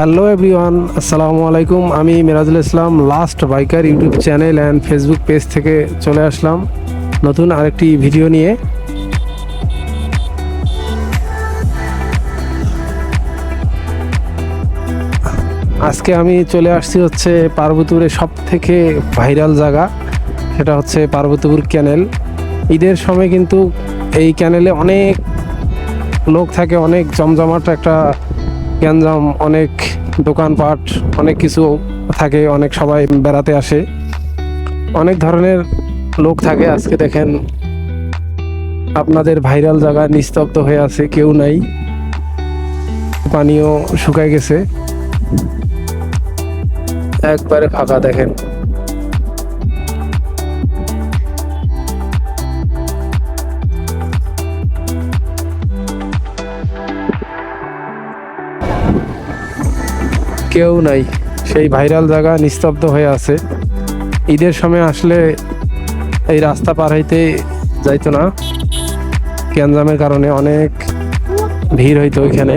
Hello everyone, আসসালামু আলাইকুম। আমি Mirajul Islam last biker YouTube channel and Facebook page থেকে চলে আসলাম নতুন আরেকটি ভিডিও নিয়ে। আজকে আমি চলে আসছি হচ্ছে পার্বতীপুরের সব থেকে ভাইরাল জায়গা, সেটা হচ্ছে পার্বতীপুর ক্যানেল। ঈদের সময় কিন্তু এই ক্যানেলে অনেক লোক থাকে, অনেক জমজমাট একটা গ্যাঞ্জাম, অনেক দোকানপাট, অনেক কিছু থাকে, অনেক সবাই বেড়াতে আসে, অনেক ধরনের লোক থাকে। আজকে দেখেন আপনাদের ভাইরাল জায়গা নিস্তব্ধ হয়ে আছে, কেউ নাই, পানিও শুকায় গেছে, একবারে ফাঁকা দেখেন। কেউ নাই, সেই ভাইরাল জায়গা নিস্তব্ধ হয়ে আছে। ঈদের সময় আসলে এই রাস্তা পার হইতে যাইতো না, গ্যাঞ্জামের কারণে অনেক ভিড় হইতো ওইখানে।